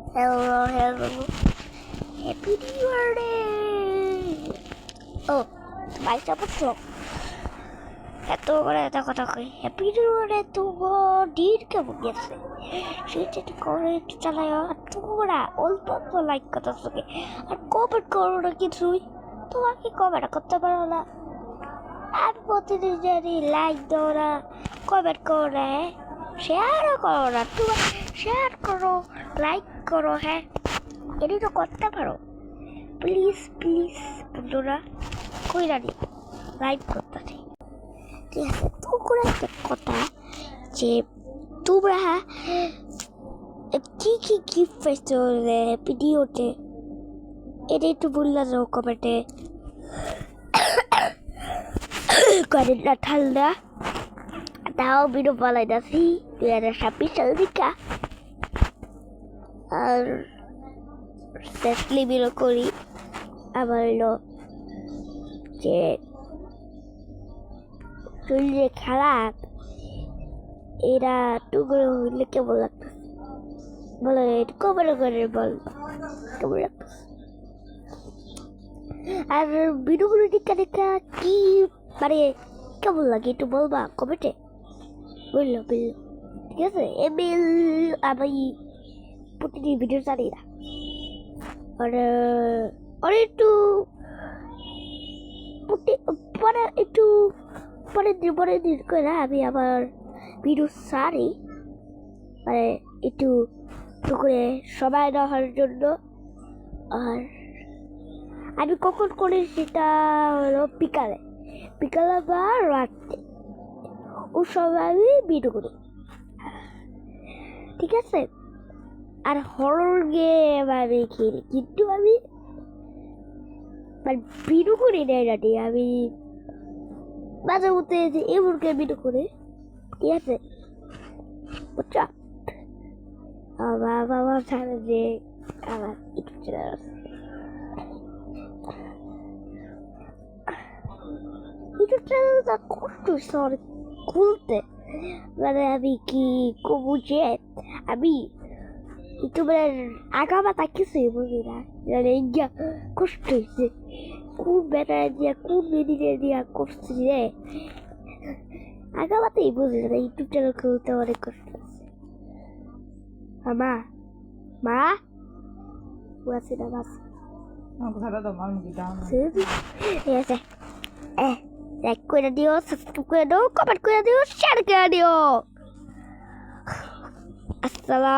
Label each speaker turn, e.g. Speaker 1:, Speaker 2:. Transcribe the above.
Speaker 1: Hello, hello. Happy New Year! Oh, বাইশটা বছর এত করে এত কথা কই হ্যাপি নিউ ইয়ারে তো ডির কেমন গেছে সেটা একটু করে একটু চালাই আর তোমরা অল্প অল্প লাইক কথা থাকে আর কমেন্ট করো না কিছুই তোমাকে কমেন্ট করতে পারো না আর প্রতিদিন জানি লাইক দাও না কমেন্ট করো না শেয়ারও করো না তোমার শেয়ার করো লাইক করো হ্যাঁ এটা তো করতে পারো প্লিজ প্লিজ বন্ধুরা কইরা দিও লাইক করতে ঠিক আছে তো করে একটা কথা যে তোমরা কি কি গিফট পেয়েছো ভিডিওতে এটা একটু বললে যাও কমেন্টে করেন না ঠান্ডা তাও ভিডিও বানাই যাচ্ছি 2026 সাল দিকা আর সেটলি ভিডিও করি আবার হলো যে শরীরে খারাপ এরা টুকরো হইলে কেমন লাগতো বলো কমেন্ট করে বল কেমন লাগতো আর ভিডিওগুলো দেখা দেখা কি মানে কেমন লাগে একটু বলবা কমেন্টে বললো ঠিক আছে এমএল আমি প্রতিদিন ভিডিও জানি না আর একটু পরে একটু পরের দিন করে আমি আবার ভিডিও সারি মানে একটু করে সময় দেওয়ার জন্য আর আমি কখন করি সেটা হলো বিকালে বা রাত্রে ও সময় আমি ভিডিও করি ঠিক আছে আর হরর গেম আমি খেলি কিন্তু আমি মানে ভিডিও করি না রাতে আমি মাঝে মধ্যে যে এমন গেম ভিডিও করি ঠিক আছে বুঝছো আমার ছাড়া যে আমার ইউটিউব চ্যানেল আছে ইউটিউব চ্যানেলটা কষ্ট অনেক খুলতে মানে আমি কি কবু যে আমি ইউটিউবের আগামাতা কিছুই বুঝি না মানে ইন্ডিয়া কষ্ট হয়েছে কোন বেটা দিয়া কোন মেদিনে দিয়া করছি রে আগামাতেই বুঝি না ইউটিউব চ্যানেল খুলতে অনেক কষ্ট হচ্ছে মা আছে না বাস ঠিক আছে লাইক করে দিও সাবস্ক্রাইব করে দিও কমেন্ট করে দিও শেয়ার করে দিও আসসালাম